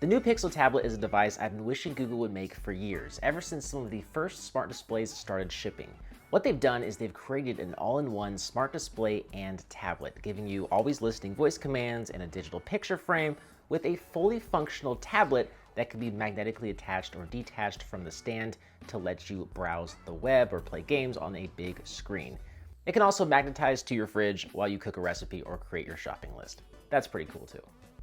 The new Pixel tablet is a device I've been wishing Google would make for years, ever since some of the first smart displays started shipping. What they've done is they've created an all-in-one smart display and tablet, giving you always listening voice commands and a digital picture frame with a fully functional tablet that can be magnetically attached or detached from the stand to let you browse the web or play games on a big screen. It can also magnetize to your fridge while you cook a recipe or create your shopping list. That's pretty cool too.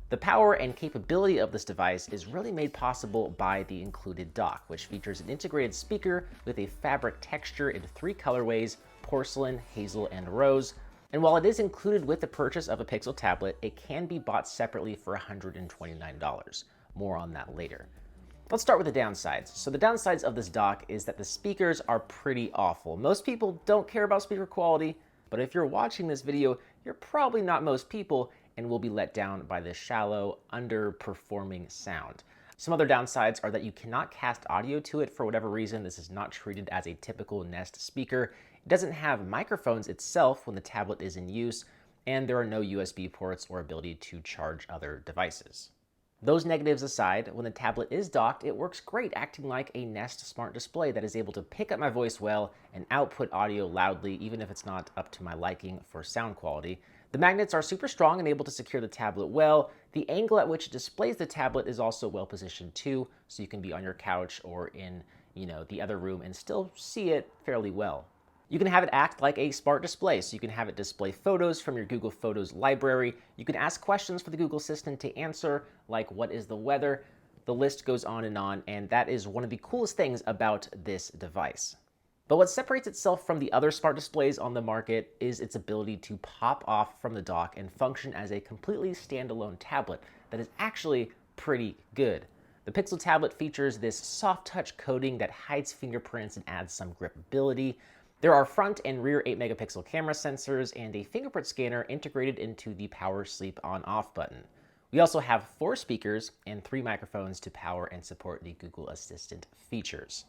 The power and capability of this device is really made possible by the included dock, which features an integrated speaker with a fabric texture in 3 colorways: porcelain, hazel, and rose. And while it is included with the purchase of a Pixel tablet, it can be bought separately for $129. More on that later. Let's start with the downsides. So the downsides of this dock is that the speakers are pretty awful. Most people don't care about speaker quality, but if you're watching this video, you're probably not most people and will be let down by this shallow, underperforming sound. Some other downsides are that you cannot cast audio to it for whatever reason. This is not treated as a typical Nest speaker. It doesn't have microphones itself when the tablet is in use, and there are no USB ports or ability to charge other devices. Those negatives aside, when the tablet is docked, it works great, acting like a Nest smart display that is able to pick up my voice well and output audio loudly, even if it's not up to my liking for sound quality. The magnets are super strong and able to secure the tablet well. The angle at which it displays the tablet is also well positioned too, so you can be on your couch or in, the other room and still see it fairly well. You can have it act like a smart display, so you can have it display photos from your Google Photos library. You can ask questions for the Google Assistant to answer, like what is the weather? The list goes on, and that is one of the coolest things about this device. But what separates itself from the other smart displays on the market is its ability to pop off from the dock and function as a completely standalone tablet that is actually pretty good. The Pixel tablet features this soft touch coating that hides fingerprints and adds some gripability. There are front and rear 8-megapixel camera sensors and a fingerprint scanner integrated into the power sleep on-off button. We also have 4 speakers and 3 microphones to power and support the Google Assistant features.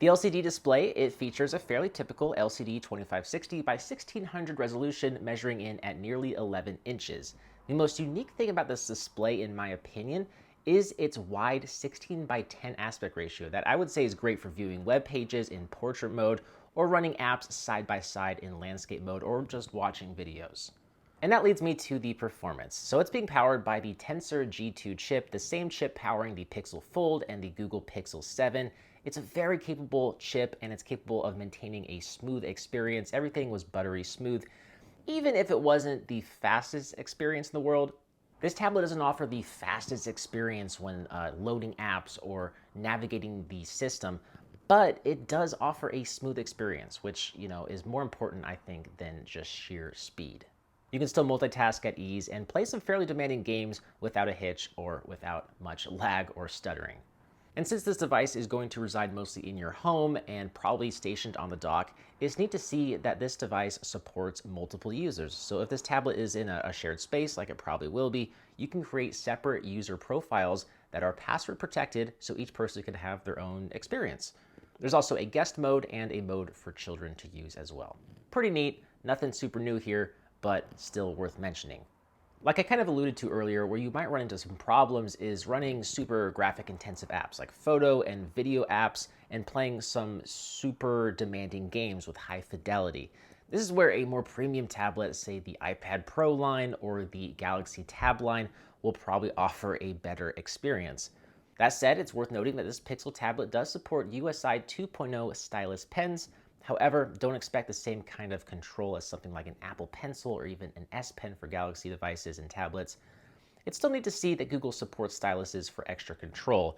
The LCD display, it features a fairly typical LCD 2560 by 1600 resolution, measuring in at nearly 11 inches. The most unique thing about this display, in my opinion, is its wide 16 by 10 aspect ratio that I would say is great for viewing web pages in portrait mode or running apps side by side in landscape mode or just watching videos. And that leads me to the performance. So it's being powered by the Tensor G2 chip, the same chip powering the Pixel Fold and the Google Pixel 7. It's a very capable chip, and it's capable of maintaining a smooth experience. Everything was buttery smooth. Even if it wasn't the fastest experience in the world, this tablet doesn't offer the fastest experience when loading apps or navigating the system, but it does offer a smooth experience, which is more important, I think, than just sheer speed. You can still multitask at ease and play some fairly demanding games without a hitch or without much lag or stuttering. And since this device is going to reside mostly in your home and probably stationed on the dock, it's neat to see that this device supports multiple users. So if this tablet is in a shared space, like it probably will be, you can create separate user profiles that are password protected so each person can have their own experience. There's also a guest mode and a mode for children to use as well. Pretty neat, nothing super new here, but still worth mentioning. Like I kind of alluded to earlier, where you might run into some problems is running super graphic intensive apps like photo and video apps and playing some super demanding games with high fidelity. This is where a more premium tablet, say the iPad Pro line or the Galaxy Tab line, will probably offer a better experience. That said, it's worth noting that this Pixel tablet does support USI 2.0 stylus pens. However, don't expect the same kind of control as something like an Apple Pencil or even an S Pen for Galaxy devices and tablets. It's still neat to see that Google supports styluses for extra control,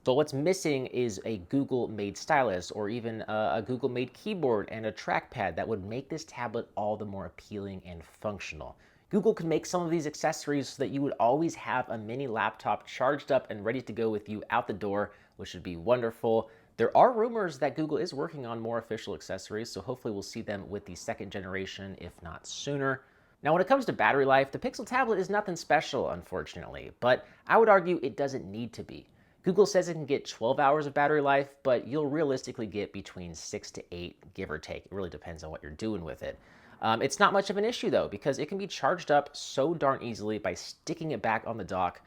but what's missing is a Google-made stylus or even a Google-made keyboard and a trackpad that would make this tablet all the more appealing and functional. Google could make some of these accessories so that you would always have a mini laptop charged up and ready to go with you out the door, which would be wonderful. There are rumors that Google is working on more official accessories, so hopefully we'll see them with the 2nd generation, if not sooner. Now, when it comes to battery life, the Pixel tablet is nothing special, unfortunately, but I would argue it doesn't need to be. Google says it can get 12 hours of battery life, but you'll realistically get between 6 to 8, give or take. It really depends on what you're doing with it. It's not much of an issue, though, because it can be charged up so darn easily by sticking it back on the dock.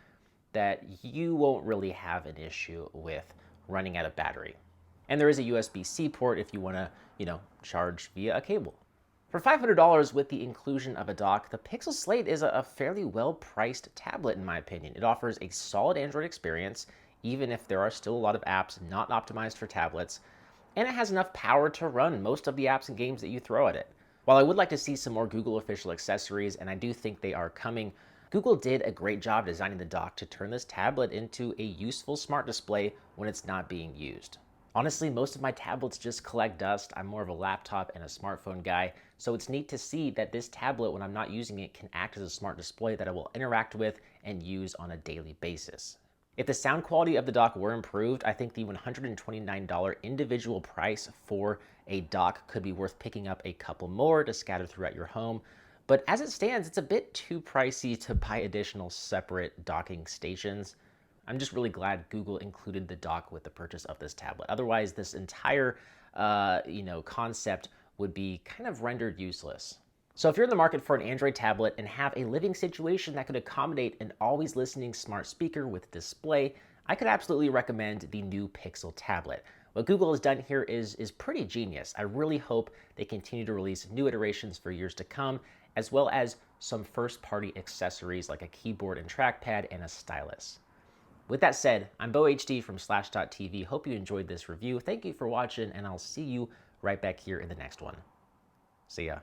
that you won't really have an issue with running out of battery. And there is a USB-C port if you want to, charge via a cable. For $500 with the inclusion of a dock, the Pixel Slate is a fairly well-priced tablet in my opinion. It offers a solid Android experience, even if there are still a lot of apps not optimized for tablets, and it has enough power to run most of the apps and games that you throw at it. While I would like to see some more Google official accessories, and I do think they are coming, Google did a great job designing the dock to turn this tablet into a useful smart display when it's not being used. Honestly, most of my tablets just collect dust. I'm more of a laptop and a smartphone guy, so it's neat to see that this tablet, when I'm not using it, can act as a smart display that I will interact with and use on a daily basis. If the sound quality of the dock were improved, I think the $129 individual price for a dock could be worth picking up a couple more to scatter throughout your home. But as it stands, it's a bit too pricey to buy additional separate docking stations. I'm just really glad Google included the dock with the purchase of this tablet. Otherwise, this entire concept would be kind of rendered useless. So if you're in the market for an Android tablet and have a living situation that could accommodate an always listening smart speaker with display, I could absolutely recommend the new Pixel tablet. What Google has done here is pretty genius. I really hope they continue to release new iterations for years to come, as well as some first-party accessories like a keyboard and trackpad and a stylus. With that said, I'm Bo HD from Slash.tv. Hope you enjoyed this review. Thank you for watching, and I'll see you right back here in the next one. See ya.